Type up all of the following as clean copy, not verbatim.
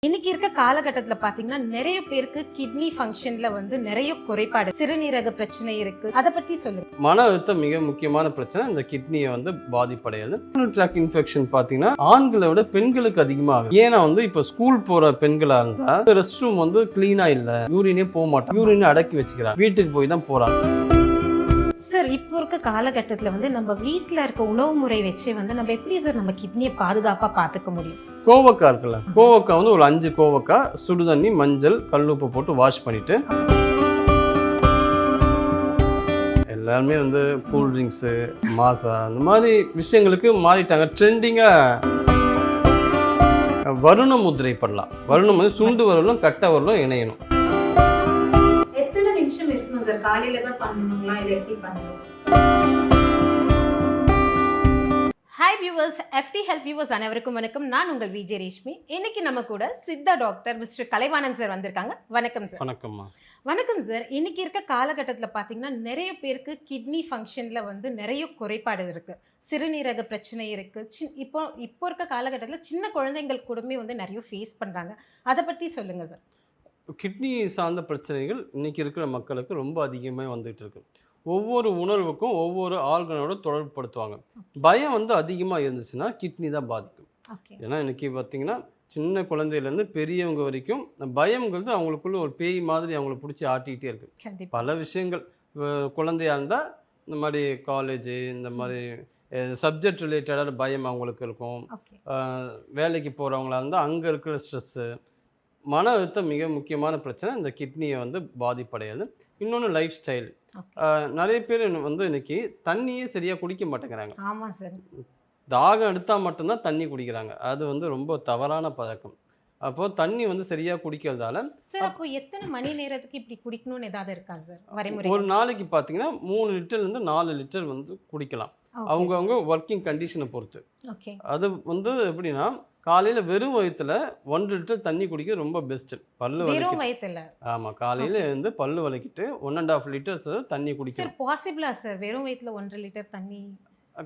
இன்னைக்கு இருக்க காலகட்டத்துல பாத்தீங்கன்னா நிறைய பேருக்கு கிட்னி ஃபங்க்ஷன்ல வந்து நிறைய குறைபாடு, சிறுநீரக பிரச்சனை இருக்கு. அத பத்தி சொல்லுங்க. மன அழுத்தம் மிக முக்கியமான பிரச்சனை. இந்த கிட்னியை வந்து பாதிப்படையாது. ட்ராக் இன்ஃபெக்ஷன் பார்த்தீங்கன்னா ஆண்களை விட பெண்களுக்கு அதிகமாகும். ஏன்னா இப்போ ஸ்கூல் போற பெண்களா இருந்தா ரெஸ்ட் ரூம் வந்து கிளீனா இல்ல, யூரினே போக மாட்டாங்க, யூரினே அடக்கி வச்சுக்கிறாங்க, வீட்டுக்கு போய் தான் போறாங்க. சார், இப்போ இருக்க காலகட்டத்துல வந்து நம்ம வீட்டுல இருக்க உணவு முறை வச்சு வந்து நம்ம எப்படி சார் நம்ம கிட்னியை பாதுகாப்பா பாத்துக்க முடியும்? கோவக்காய் இருக்குல்ல, கோவக்காய் வந்து ஒரு 5 கோவக்காய் சுடுதண்ணி, மஞ்சள், கல்லுப்பு போட்டு வாஷ் பண்ணிட்டு, எல்லாருமே வந்து கூல் ட்ரிங்க்ஸு, மாசா அந்த மாதிரி விஷயங்களுக்கு மாறிட்டாங்க. ட்ரெண்டிங்காக வருண முத்திரை பண்ணலாம். வருணம் வந்து சுண்டு வரலும் கட்டை வரலும் இணையணும். எத்தனை நிமிஷம் இருக்கணும் சார்? காலையில தான் பண்ணணுங்களா இல்ல எப்படி பண்ணணும்? Hi viewers, FT health viewers அனைவருக்கும் வணக்கம். நான் உங்கள் விஜய் ரேஷ்மி. இன்னைக்கு நம்ம கூட Siddha doctor mister Kalaivanan sir வந்திருக்காங்க. வணக்கம் சார். வணக்கம்மா. வணக்கம் சார். இன்னைக்கு இருக்க காலகட்டத்தில் பார்த்தீங்கன்னா நிறைய பேருக்கு கிட்னி ஃபங்க்ஷனில் வந்து நிறைய குறைபாடு இருக்குது. சிறுநீரக பிரச்சனை இருக்குது. இப்போ இருக்க காலகட்டத்தில் சின்ன குழந்தைங்கள் கூடமே வந்து நிறைய ஃபேஸ் பண்ணுறாங்க. அதை பற்றி சொல்லுங்கள் சார். கிட்னி சார்ந்த பிரச்சனைகள் இன்னைக்கு இருக்கிற மக்களுக்கு ரொம்ப அதிகமாக வந்துட்டு இருக்கு. ஒவ்வொரு உணர்வுக்கும் ஒவ்வொரு ஆர்கனோட தொடர்புபடுத்துவாங்க. பயம் வந்து அதிகமாக இருந்துச்சுன்னா கிட்னி தான் பாதிக்கும். ஏன்னா இன்னைக்கு பார்த்தீங்கன்னா சின்ன குழந்தையிலேருந்து பெரியவங்க வரைக்கும் பயம்ங்கிறது அவங்களுக்குள்ள ஒரு பேய் மாதிரி அவங்கள பிடிச்சி ஆட்டிக்கிட்டே இருக்கு. பல விஷயங்கள், குழந்தையா இருந்தால் இந்த மாதிரி காலேஜு, இந்த மாதிரி சப்ஜெக்ட் ரிலேட்டடான பயம் அவங்களுக்கு இருக்கும். வேலைக்கு போகிறவங்களா இருந்தால் அங்கே இருக்கிற ஸ்ட்ரெஸ்ஸு, மன அழுத்தம் மிக முக்கியமான பிரச்சனை. இந்த கிட்னியை வந்து பாதிப்படையாது. இன்னொன்று லைஃப் ஸ்டைல். நிறைய பேர் வந்து இன்னைக்கு தண்ணியே சரியாக குடிக்க மாட்டேங்கிறாங்க. ஆமாம் சார். தாகம் எடுத்தால் மட்டும்தான் தண்ணி குடிக்கிறாங்க. அது வந்து ரொம்ப தவறான பழக்கம். அப்போது தண்ணி வந்து சரியாக குடிக்கிறதால சார், அப்போ எத்தனை மணி நேரத்துக்கு இப்படி குடிக்கணும்னு ஏதாவது இருக்கா சார் வரைமுறை? ஒரு நாளைக்கு பார்த்தீங்கன்னா 3 லிட்டர்லேருந்து 4 லிட்டர் வந்து குடிக்கலாம், அவங்கவுங்க ஒர்க்கிங் கண்டிஷனை பொறுத்து. அது வந்து எப்படின்னா காலையில் வெறும் வயிற்றுல 1 லிட்டர் தண்ணி குடிக்க ரொம்ப பெஸ்ட்டு. பல்லு வலிக்கிட்டு, ஆமாம், காலையில் வந்து பல்லு வலிக்கிட்டு 1.5 லிட்டர்ஸ் தண்ணி குடிக்கணும். பாசிபிளா சார் வெறும் வயிற்றுல 1.5 லிட்டர் தண்ணி?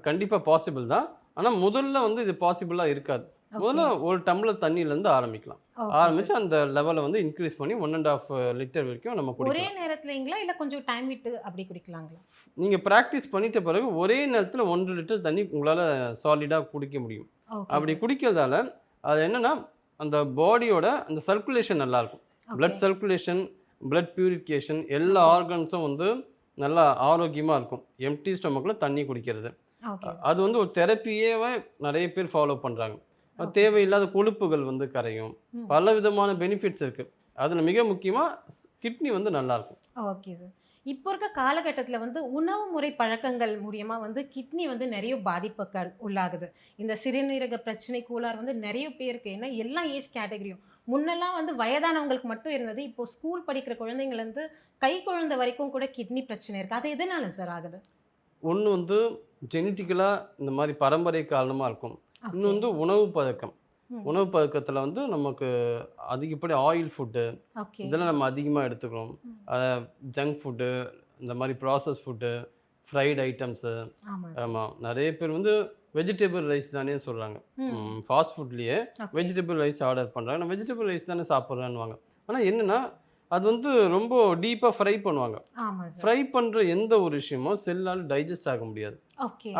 கண்டிப்பாக பாசிபிள் தான். ஆனால் முதல்ல வந்து இது பாசிபிளாக இருக்காது. முதல்ல ஒரு டம்ளர் தண்ணியிலேருந்து ஆரம்பிக்கலாம். ஆரம்பிச்சு அந்த லெவலை வந்து இன்க்ரீஸ் பண்ணி 1.5 லிட்டர் வரைக்கும் நம்ம குடிக்கலாம். ஒரே நேரத்துலங்களா இல்லை கொஞ்சம் டைம் விட்டு அப்படி குடிக்கலாங்களா? நீங்கள் ப்ராக்டிஸ் பண்ணிட்ட பிறகு ஒரே நேரத்தில் 1 லிட்டர் தண்ணி உங்களால் சாலிடாக குடிக்க முடியும். அப்படி குடிக்கிறதால அது என்னன்னா அந்த பாடியோட அந்த சர்க்குலேஷன் நல்லாயிருக்கும். பிளட் சர்க்குலேஷன், பிளட் பியூரிஃபிகேஷன், எல்லா ஆர்கன்ஸும் வந்து நல்லா ஆரோக்கியமாக இருக்கும். எம்டி ஸ்டொமக்கில் தண்ணி குடிக்கிறது அது வந்து ஒரு தெரப்பியே நிறைய பேர் ஃபாலோ பண்ணுறாங்க. தேவையில்லாத கொழுப்புகள் வந்து கரையும். பல விதமான பெனிஃபிட்ஸ் இருக்குது. அதில் மிக முக்கியமாக கிட்னி வந்து நல்லாயிருக்கும். Okay sir. இப்போ இருக்க காலகட்டத்தில் வந்து உணவு முறை பழக்கங்கள் மூலியமாக வந்து கிட்னி வந்து நிறைய பாதிப்புகள் உள்ளாகுது. இந்த சிறுநீரக பிரச்சனை கோளாறு வந்து நிறைய பேருக்கு, ஏன்னா எல்லா ஏஜ் கேட்டகரியும். முன்னெல்லாம் வந்து வயதானவங்களுக்கு மட்டும் இருந்தது. இப்போ ஸ்கூல் படிக்கிற குழந்தைங்கள்லேருந்து கை குழந்தை வரைக்கும் கூட கிட்னி பிரச்சனை இருக்குது. அது எதனால சார் ஆகுது? ஒன்று வந்து ஜெனட்டிக்கலாக இந்த மாதிரி பரம்பரை காரணமாக இருக்கும். இன்னும் வந்து உணவு பழக்கம். உணவு பழக்கத்தில் வந்து நமக்கு அதிகப்படி ஆயில் ஃபுட்டு இதெல்லாம் நம்ம அதிகமாக எடுத்துக்கிறோம். ஜங்க் ஃபுட்டு, இந்த மாதிரி ப்ராசஸ் ஃபுட்டு, ஃப்ரைட் ஐட்டம்ஸு. ஆமாம், நிறைய பேர் வந்து வெஜிடபிள் ரைஸ் தானே சொல்கிறாங்க. ஃபாஸ்ட் ஃபுட்லேயே வெஜிடபிள் ரைஸ் ஆர்டர் பண்ணுறாங்க. நான் வெஜிடபிள் ரைஸ் தானே சாப்பிட்றேன்னுவாங்க. ஆனால் என்னென்னா அது வந்து ரொம்ப டீப்பாக ஃப்ரை பண்ணுவாங்க. ஃப்ரை பண்ணுற எந்த ஒரு விஷயமும் செல்லால் டைஜஸ்ட் ஆக முடியாது.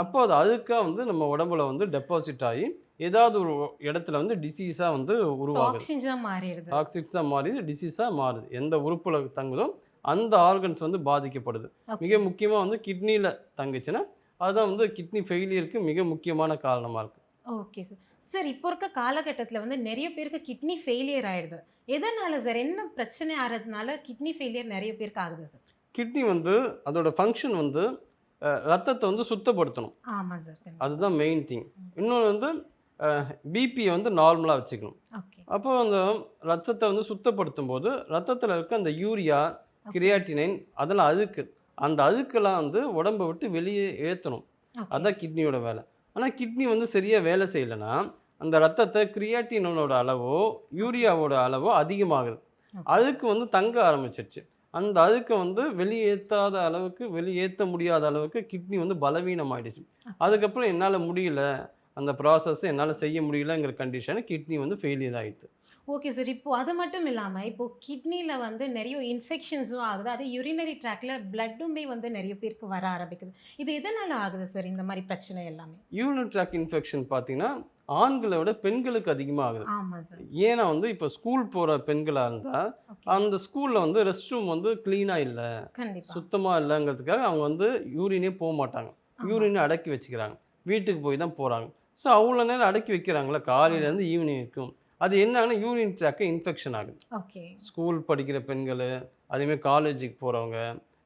அப்போ அது அதுக்காக வந்து நம்ம உடம்புல வந்து டெபாசிட் ஆகி ஏதாவது ஒரு இடத்துல வந்து டிசீஸாக வந்து உருவாகுது. டாக்ஸிக்ஸாக மாறி டிசீஸாக மாறுது. எந்த உறுப்புல தங்குதோ அந்த ஆர்கன்ஸ் வந்து பாதிக்கப்படுது. மிக முக்கியமாக வந்து கிட்னியில் தங்குச்சுன்னா அதுதான் வந்து கிட்னி ஃபெயிலியருக்கு மிக முக்கியமான காரணமாக இருக்குது. Okay sir. சார், இப்போ இருக்க காலகட்டத்தில் வந்து நிறைய பேருக்கு கிட்னி ஃபெயிலியர் ஆயிடுது. எதனால சார்? என்ன பிரச்சனை ஆகிறதுனால கிட்னி ஃபெயிலியர் நிறைய பேருக்கு ஆகுது சார்? கிட்னி வந்து அதோட ஃபங்க்ஷன் வந்து ரத்தத்தை வந்து சுத்தப்படுத்தணும். ஆமாம் சார், அதுதான் மெயின் திங். இன்னொன்று வந்து பிபியை வந்து நார்மலாக வச்சுக்கணும். அப்போ அந்த ரத்தத்தை வந்து சுத்தப்படுத்தும் போது ரத்தத்தில் இருக்க அந்த யூரியா, கிரியாட்டினைன், அதெல்லாம் அந்த அழுக்கெல்லாம் வந்து உடம்பை விட்டு வெளியே ஏற்றணும். அதுதான் கிட்னியோட வேலை. ஆனால் கிட்னி வந்து சரியாக வேலை செய்யலைன்னா அந்த ரத்தத்தை கிரியாட்டினோட அளவோ யூரியாவோட அளவோ அதிகமாகுது. அதுக்கு வந்து தங்க ஆரம்பிச்சிருச்சு. அந்த அழுக்கை வந்து வெளியேற்ற முடியாத அளவுக்கு கிட்னி வந்து பலவீனமாயிடுச்சு. அதுக்கப்புறம் என்னால் முடியல, அந்த ப்ராசஸ் என்னால் செய்ய முடியலங்கிற கண்டிஷன் கிட்னி வந்து ஃபெயிலியர் ஆயிடுது. Okay sir. இப்போ அது மட்டும் இல்லாம, இப்போ கிட்னில வந்து நெறைய இன்ஃபெக்ஷன்ஸும் ஆகுது. அது யூரினரி ட்ராக்ல பிளட்டுமே வந்து நெறைய பேருக்கு வர ஆரம்பிக்குது. இது எதனால ஆகுது சார் இந்த மாரி பிரச்சனை எல்லாமே? யூரினரி ட்ராக் இன்ஃபெக்ஷன் பார்த்தீங்கன்னா, ஆண்களை விட பெண்களுக்கு அதிகமா ஆகுது. ஆமா சார். ஏன்னா வந்து இப்போ ஸ்கூல் போற பெண்களா இருந்தா, ஓகே. அந்த ஸ்கூல்ல வந்து ரெஸ்ட் ரூம் வந்து கிளீனா இல்ல, கண்டிப்பா. சுத்தமா இல்லங்கிறதுக்காக அவங்க வந்து யூரினே மாட்டாங்க. ஆமா. யூரினை அடக்கி வச்சுக்கிறாங்க. வீட்டுக்கு போய் தான் போறாங்க. ஸோ அவ்வளோ நேரம் அடக்கி வைக்கிறாங்கல்ல, காலையில ஆமா. இருந்து ஈவினிங் வரைக்கும். அது என்னன்னா யூரின் ட்ராக் இன்ஃபெக்ஷன் ஆகுது. ஓகே. ஸ்கூல் படிக்கிற பெண்களு, அதேமாரி காலேஜுக்கு போறவங்க,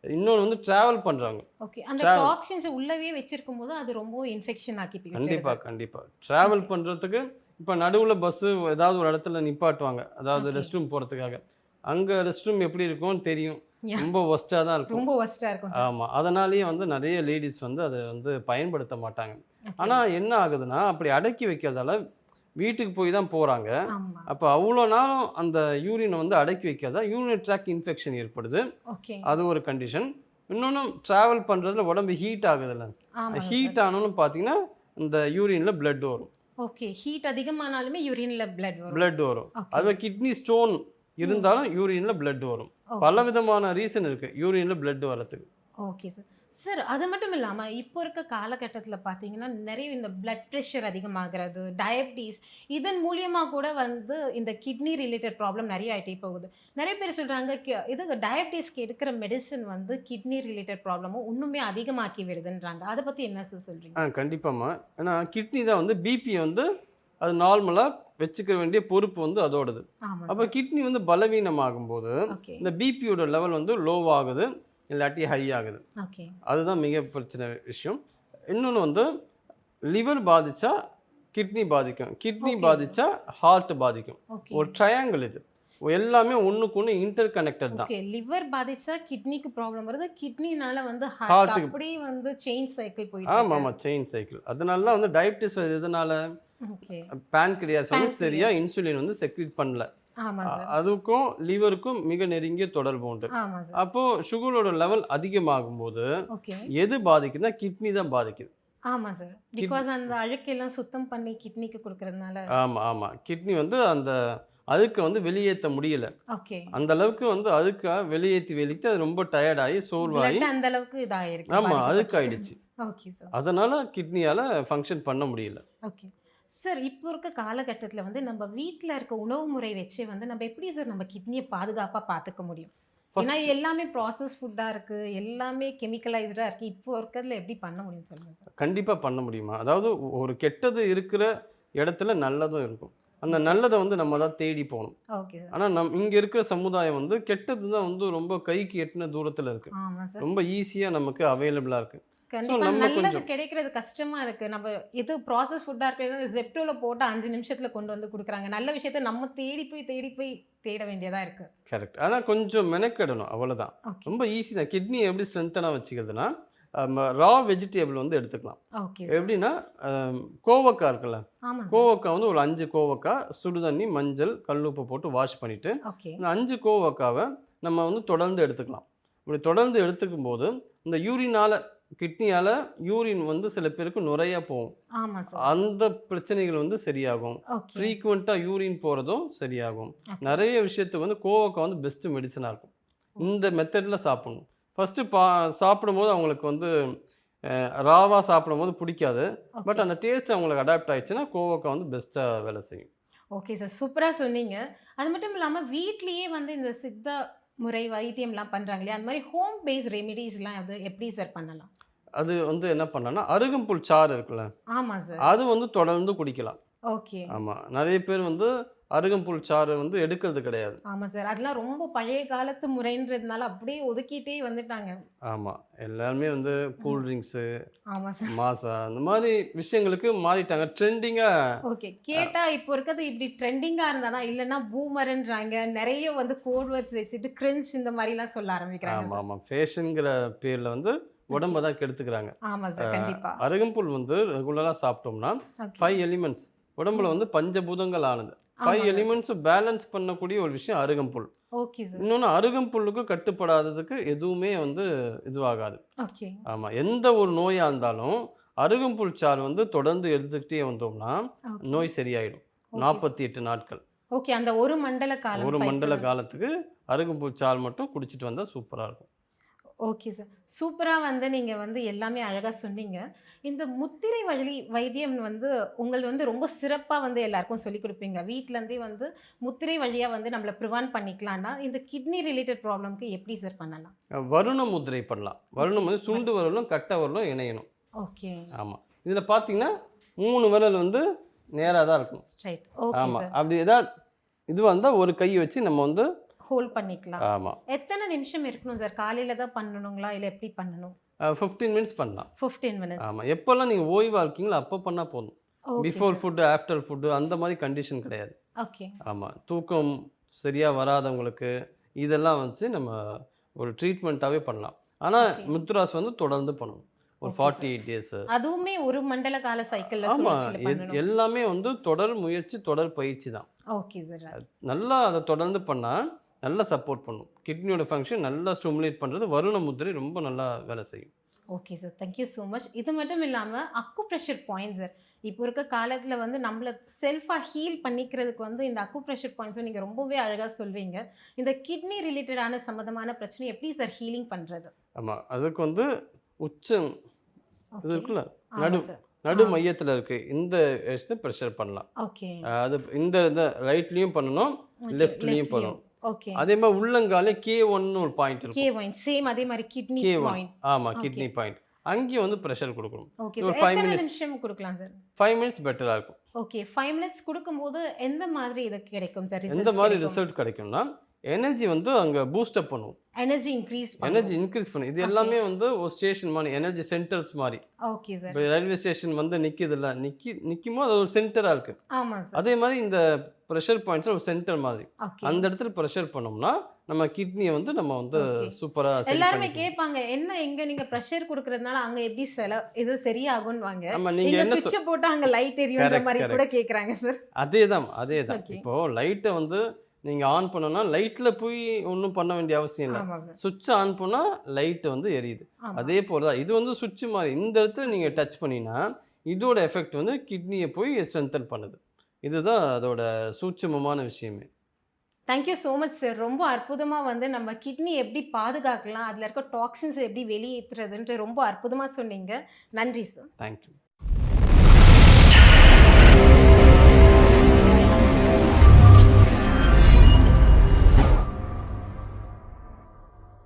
இன்னொன்னு வந்து டிராவல் பண்றவங்க. ஓகே. அந்த டிராவல் டாக்ஸின்ஸ உள்ளவே வச்சிருக்கும்போது, அது ரொம்ப இன்ஃபெக்ஷன் ஆக்கி கண்டிப்பா, விட்டுருது. கண்டிப்பா. Travel okay. பண்றதுக்கு இப்ப நடுவுல பஸ்ஸு ஏதாவது ஒரு இடத்துல நிப்பாட்டுவாங்க. அதாவது ஓகே. ரெஸ்ட் ரூம் போறதுக்காக. அங்க ரெஸ்ட் ரூம் எப்படி இருக்கும்னு தெரியும். யா ரொம்ப வொர்ஸ்ட்டா தான் இருக்கும். ரொம்ப வொர்ஸ்ட்டா இருக்கும் சார். ஆமா. அதனாலேயே வந்து நெறைய லேடீஸ் வந்து அத வந்து பயன்படுத்த மாட்டாங்க. ஓகே. ஆனா என்ன ஆகுதுன்னா, அப்படி அடக்கி வைக்கிறதால வீட்டுக்கு போய் தான் போறாங்க. ஆமா. அப்ப அவ்வளோ நேரம் அந்த யூரின வந்து அடக்கி வைக்காத யூரினரி ட்ராக் இன்ஃபெக்ஷன் ஏற்படுது. ஓகே. அது ஒரு கண்டிஷன். இன்னொன்னு டிராவல் பண்றதுல உடம்பு ஹீட் ஆகுதுல்ல. ஆமாங்க சார். ஹீட் ஆனோன்னு பார்த்தீங்கன்னா, இந்த யூரின்ல பிளட் வரும். ஓகே. ஹீட் அதிகமானாலுமே யூரின்ல பிளட் வரும். பிளட் வரும். ஓகே. அதுவே கிட்னி ஸ்டோன் ம். இருந்தாலும் யூரின்ல பிளட் வரும். ஓகே. பலவிதமான ரீசன் இருக்கு யூரின்ல பிளட் வரதுக்கு. Okay sir. சார் அது மட்டும் இல்லாம, இப்போ இருக்க காலகட்டத்தில பார்த்தீங்கன்னா, நெறைய இந்த பிளட் பிரஷர் அதிகமாகிறது, டயபிட்டீஸ் இதன் மூலியமா கூட வந்து இந்த கிட்னி ரிலேட்டட் ப்ராப்ளம் நெறைய ஆயிட்டே போகுது. நெறைய பேர் சொல்றாங்க, இது டயபிட்டீஸ்க்கு எடுக்கிற மெடிசின் வந்து கிட்னி ரிலேட்டட் ப்ராப்ளமும் இன்னுமே அதிகமாக்கி விடுதுன்றாங்க. அத பத்தி என்ன சார் சொல்றீங்க? கண்டிப்பாம்மா. ஏன்னா கிட்னி தான் வந்து பிபி வந்து அது நார்மலா வச்சுக்க வேண்டிய பொறுப்பு வந்து அதோடது. ஆமா அப்ப சார். கிட்னி வந்து பலவீனமாகும்போது, ஓகே. இந்த பிபியோட லெவல் வந்து லோவாகுது, இல்லாட்டி ஹை ஆகுது. ஓகே. அதுதான் மிக பிரச்சனை விஷயம். இன்னொன்னு வந்து லிவர் பாதிச்சா கிட்னி பாதிக்கும். Kidney okay sir. பாதிச்சா ஹார்ட் பாதிக்கும். ஓகே. ஒரு ட்ரையாங்கிள் இது. எல்லாமே ஒண்ணுக்கொண்ணு இன்டர் கனெக்டட் தான். ஓகே. லிவர் பாதிச்சா கிட்னிக்கு ப்ராப்ளம் வருது. கிட்னினால வந்து ஹார்ட் ஹார்ட்டுக்கு அப்படியே வந்து செயின் சைக்கிள் போயிட்டு இருக்கு. ஆமாமா. Chain cycle. அதனால தான் வந்து டயபிட்டிஸ் எதனால? ஓகே. பான்கிரியாஸ் வந்து சரியா பான்கிரியாஸ். இன்சுலின் வந்து செக்ரீட் பண்ணல. ஆமா சார். அதுக்கும் லிவருக்கும் மிக நெருங்கிய தொடர்பு உண்டு. ஆமா சார். அப்போ சுகரோட லெவல் அதிகமாகும்போது ஓகே. எது பாதிக்குதுன்னா கிட்னி தான் பாதிக்குது. ஆமா சார். பிகாஸ் அந்த அழுக்கெல்லாம் சுத்தம் பண்ணி கிட்னிக்கு குடுக்குறதுனால. ஆமா, ஆமா. கிட்னி வந்து அந்த அழுக்க வந்து வெளியேத்த முடியல. ஓகே. அந்த அளவுக்கு வந்து அழுக்க வெளியேத்தி அது ரொம்ப டயர்ட் ஆகி, சோர்வாகி பிளட் அந்த அளவுக்கு இதாயிருக்கு. ஆமா பாதிக்கப்பட்டிருக்கு. அழுக்காயிடுச்சு. Okay sir. அதனால கிட்னியால ஃபங்க்ஷன் பண்ண முடியல. ஓகே. சார் இப்போ இருக்க காலகட்டத்தில வந்து நம்ம வீட்ல இருக்க உணவு முறை வச்சே வந்து நம்ம எப்படி சார் நம்ம கிட்னிய பாதுகாப்பா பார்த்துக்க முடியும்? ஏன்னா ஃபர்ஸ்ட் எல்லாமே ப்ராசஸ் ஃபுட்டா இருக்கு. எல்லாமே கெமிக்கலைஸ்டா இருக்கு. இப்போ இருக்கிறதுல எப்படி பண்ண முடியும்னு சொல்லுங்க சார்? கண்டிப்பா பண்ண முடியுமா? அதாவது ஒரு கெட்டது இருக்கிற இடத்துல நல்லதும் இருக்கும். அந்த நல்லத வந்து நம்ம தான் தேடி போணும். Okay sir. ஆனா இங்க இருக்கிற சமுதாயம் வந்து கெட்டது தான் வந்து ரொம்ப கைக்கு எட்டுன தூரத்துல இருக்கு. ஆமா சார். ரொம்ப ஈஸியா நமக்கு அவைலபிளா இருக்கு. ஸோ கண்டிப்பா நம்ம நல்லது கொஞ்சம் கிடைக்கிறது கஷ்டமா இருக்கு. நம்ம எது ப்ராசஸ் ஃபுட்டா இருக்கிறது Zeptoல போட்டா 5 நிமிஷத்துல கொண்டு வந்து குடுக்குறாங்க. நல்ல விஷயத்த நம்ம தேடி போய் தேட வேண்டியதா இருக்கு. கரெக்ட். ஆனா கொஞ்சம் மெனக்கெடணும் அவ்வளவுதான். ஓகே. ரொம்ப ஈஸி தான். கிட்னி எப்படி ஸ்ட்ரென்த்தனா வச்சுக்கிறதுனா, ரா வெஜிடபிள் வந்து எடுத்துக்கலாம். Okay sir. எப்படின்னா கோவக்காய் இருக்குல்ல, ஆமா சார். கோவக்காய் வந்து ஒரு 5 கோவக்காய் சுடுதண்ணி, மஞ்சள், கல்லுப்பு போட்டு வாஷ் பண்ணிட்டு, ஓகே. இந்த 5 கோவக்காவை நம்ம வந்து தொடர்ந்து எடுத்துக்கலாம். இப்படி தொடர்ந்து எடுத்துக்கும்போது, இந்த கிட்னியால யூரின் வந்து சில பேருக்கு நுரையா போகும். ஆமா சார். அந்த பிரச்சனைகள் வந்து சரியாகும். ஓகே. ஃப்ரீக்வெண்ட்டா யூரின் போறதும் சரியாகும். ஓகே. நிறைய விஷயத்துக்கு வந்து கோவக்காய் வந்து பெஸ்ட் மெடிசனா இருக்கும். இந்த மெத்தட்ல சாப்பிடணும். ஃபர்ஸ்ட் சாப்பிடும்போது அவங்களுக்கு வந்து ராவா சாப்பிடும்போது பிடிக்காது. But okay. அந்த டேஸ்ட் அவங்களுக்கு அடாப்ட் ஆயிடுச்சுன்னா கோவக்காய் வந்து பெஸ்ட்டா வேலை செய்யும். Okay sir. சூப்பரா சொன்னீங்க. அது மட்டும் இல்லாம வீட்லயே வந்து இந்த சித்தா முறை வைத்தியம்லாம் பண்றாங்க இல்லையா? அந்த மாரி ஹோம் பேஸ்ட் ரெமிடீஸ்லாம் அது எப்படி சார் பண்ணலாம்? அது வந்து என்ன பண்ணலாம்னா, அருகம்புல் சாறு இருக்குல்ல, ஆமா சார். அது வந்து தொடர்ந்து குடிக்கலாம். ஓகே. ஆமா. நெறைய பேர் வந்து அருகம்புல் சாறு வந்து எடுக்கிறது கிடையாது. ஆமா சார். அதெல்லாம் ரொம்ப பழைய காலத்து முறைன்றதுனால அப்படியே ஒதுக்கிட்டே வந்துட்டாங்க. ஆமா. எல்லாருமே வந்து கூல் ம். ட்ரிங்க்ஸு, ஆமா சார். மாஸா அந்த மாரி விஷயங்களுக்கு மாறிட்டாங்க. ட்ரெண்டிங்கா ஓகே. கேட்டா இப்போ இருக்கிறது இப்படி ட்ரெண்டிங்கா இருந்தா தான், இல்லன்னா பூமர்ன்றாங்க. நெறைய வந்து கோட் வேர்ட்ஸ் வச்சுட்டு கிரிஞ்ச் இந்த மாரிலாம் சொல்ல ஆரம்பிக்கிறாங்க சார். ஆமா. ஃபேஷன்ங்கிற பேர்ல வந்து ஓகே. உடம்ப தான் கெடுத்துக்கிறாங்க. ஆமா சார். கண்டிப்பா. அருகம்புல் வந்து ரெகுலரா சாப்பிட்டோம்னா, ஓகே. 5 எலிமெண்ட்ஸ் உடம்புல ம். வந்து பஞ்சபூதங்கள் ஆனது. 5 ஆமாங்க சார். எலிமெண்ட்ஸ் பேலன்ஸ் பண்ணக்கூடிய ஒரு விஷயம் அருகம்புல். Okay sir. இன்னொன்னு அருகம்புல்லுக்கு கட்டுப்படாததுக்கு எதுவுமே வந்து இதுவாகாது. ஓகே. ஆமா. எந்த ஒரு நோயா இருந்தாலும் அருகம்புல் சாறு வந்து தொடர்ந்து எடுத்துக்கிட்டே வந்தோம்னா ஓகே. நோய் சரியாயிடும். ஓகே. 48 நாட்கள். ஓகே. அந்த ஒரு மண்டல காலம் ஒரு மண்டல சைக்கிள். காலத்துக்கு அருகம்புல் சாறு மட்டும் குடிச்சிட்டு வந்தா சூப்பரா இருக்கும். Okay sir. சூப்பரா வந்து நீங்க வந்து எல்லாமே அழகா சொன்னீங்க. இந்த முத்திரை வழி வைத்தியம் வந்து உங்கள் வந்து ரொம்ப சிறப்பா வந்து எல்லாருக்கும் சொல்லிக் குடுப்பீங்க. வீட்லருந்தே வந்து முத்திரை வழியா வந்து நம்மள ப்ரிவென்ட் பண்ணிக்கலாம்னா, இந்த கிட்னி ரிலேட்டட் ப்ராப்ளம்க்கு எப்படி சார் பண்ணலாம்? வருண முத்திரை பண்ணலாம். ஓகே. வருணம் வந்து சுண்டு விரலும், கட்டை விரலும் இணையணும். ஓகே. ஆமா. இதுல பார்த்தீங்கன்னா 3 விரல் வந்து நேரா தான் இருக்கும். ஸ்ட்ரைட். ஓகே ஆமா. சார். அப்படி இது வந்தா ஒரு கை வச்சு நம்ம வந்து ஹோல்ட் பண்ணிக்கலாம். ஆமா. எத்தன நிமிஷம் இருக்கணும் சார்? காலையில தான் பண்ணணுங்களா? இல்ல எப்படி பண்ணணும்? 15 மினிட்ஸ் பண்ணலாம். 15 மினிட்ஸ். ஆமா. எப்போல்லாம் நீங்க ஓய்வா இருக்கீங்களோ அப்போ பண்ணா போதும். Okay before sir. Food, after food அந்த மாதிரி கண்டிஷன் கிடையாது. ஓகே. ஆமா. தூக்கம் சரியா வராதவங்களுக்கு இதெல்லாம் வச்சு நம்ம ஒரு ட்ரீட்மெண்ட்டாவே பண்ணலாம். ஆனா ஓகே. முத்ராஸ் வந்து தொடர்ந்து பண்ணணும். ஒரு ஓகே சார். 48 டேஸ். அதுவுமே ஒரு மண்டல கால சைக்கிள்ல ஆமா. சுழற்சியில பண்ணணும். எல்லாமே வந்து தொடர் முயற்சி, தொடர் பயிற்சி தான். Okay sir. நல்லா அதை தொடர்ந்து பண்ணா நல்லா சப்போர்ட் பண்ணும். கிட்னியோட ஃபங்க்ஷன் நல்லா ஸ்டிமுலேட் பண்றது வருண முத்திரை ரொம்ப நல்லா வேலை செய்யும். Okay sir. Thank you so much. இது மட்டும் இல்லாம அக்குப்ரெஷர் பாயிண்ட் சார். இப்போ இருக்க காலத்துல வந்து நம்மள செல்ஃபா ஹீல் பண்ணிக்கிறதுக்கு வந்து இந்த அக்குப்ரெஷர் பாயிண்ட்ஸும் நீங்க ரொம்பவே அழகா சொல்வீங்க. இந்த கிட்னி ரிலேட்டடான சம்மந்தமான பிரச்சனை எப்படி சார் ஹீலிங் பண்றது? ஆமா. அதுக்கு வந்து உச்சம் இது ஓகே. இருக்குல்ல, ஆமா நடு சார். நடு ஆ. மையத்துல இருக்கு. இந்த இடத்துல ப்ரெஷர் பண்ணலாம். ஓகே. அது இந்த ரைட்லயும் பண்ணணும், ஓகே. லெஃப்ட்லயும் லெஃப்ட்லயும். பண்ணணும். ஓகே. அதே மாதிரி உள்ளங்காலே K1ன்னு ஒரு பாயிண்ட் கே இருக்கும். பாயிண்ட் சேம் அதே மாதிரி கிட்னி K1 பாயிண்ட். ஆமா, ஓகே. Kidney point. அங்கேயும் வந்து ப்ரெஷர் கொடுக்கணும். ஓகே ஒரு சார். 5 எத்தனை மினிட்ஸ் நிமிஷம் கொடுக்கலாம் சார்? 5 மினிட்ஸ் பெட்டரா இருக்கும். ஓகே. 5 மினிட்ஸ் குடுக்கும்போது எந்த மாதிரி இது கிடைக்கும் சார்? எந்த ரிசல்ட்ஸ் மாதிரி கிடைக்கும்? ரிசல்ட் கிடைக்கும்னா எனர்ஜி வந்து அங்க பூஸ்ட் அப் பண்ணும். எனர்ஜி இன்க்ரீஸ் எனர்ஜி பண்ணும். இன்க்ரீஸ் பண்ணும். இது ஓகே. எல்லாமே வந்து ஒரு ஸ்டேஷன் மாதிரி எனர்ஜி சென்டர்ஸ் மாதிரி. Okay sir. இப்போ ரயில்வே ஸ்டேஷன் வந்து நிக்குதுல்ல, நிக்கும்போது அது ஒரு சென்டரா இருக்கு. ஆமா சார். அதே மாதிரி இந்த ப்ரெஷர் பாயிண்ட்ஸ் ஒரு சென்டர் மாதிரி. ஓகே. அந்த இடத்துல ப்ரெஷர் பண்ணோம்னா நம்ம கிட்னியை வந்து நம்ம வந்து ஓகே. சூப்பரா சரி எல்லாருமே பண்ணிக்கலாம். கேட்பாங்க, என்ன இங்க நீங்க பிரஷர் குடுக்கறதுனால அங்க எப்படி இது சரியாகும்வாங்க. ஆமா, நீங்க இங்க என்ன ஸ்விட்ச் போட்டா அங்க லைட் எரியும்ன்ற கரெக்ட் மாதிரி கூட கரெக்ட் கேக்குறாங்க சார். அதேதான். ஓகே. இப்போ லைட்டை வந்து நீங்க ஆன் பண்ணோம்னா லைட்ல போய் ஒன்றும் பண்ண வேண்டிய அவசியம் இல்லை. ஆமா சார். சுவிட்ச் ஆன் பண்ணா லைட் வந்து எரியுது. ஆமா. அதே போல தான் இது வந்து சுவிட்ச் மாதிரி. இந்த இடத்துல நீங்க ஓகே. டச் பண்ணினா இதோட எஃபெக்ட் வந்து கிட்னியை போய் ஸ்ட்ரென்தன் பண்ணுது. இதுதான் அதோட சூட்சுமமான விஷயமே. Thank you so much sir. ரொம்ப அற்புதமா வந்து நம்ம கிட்னி எப்படி பாதுகாக்கலாம், அதுல இருக்க டாக்ஸின்ஸ் எப்படி வெளியேத்துறதுன்ட்டு ரொம்ப அற்புதமா சொன்னீங்க. நன்றி சார். தேங்க்யூ.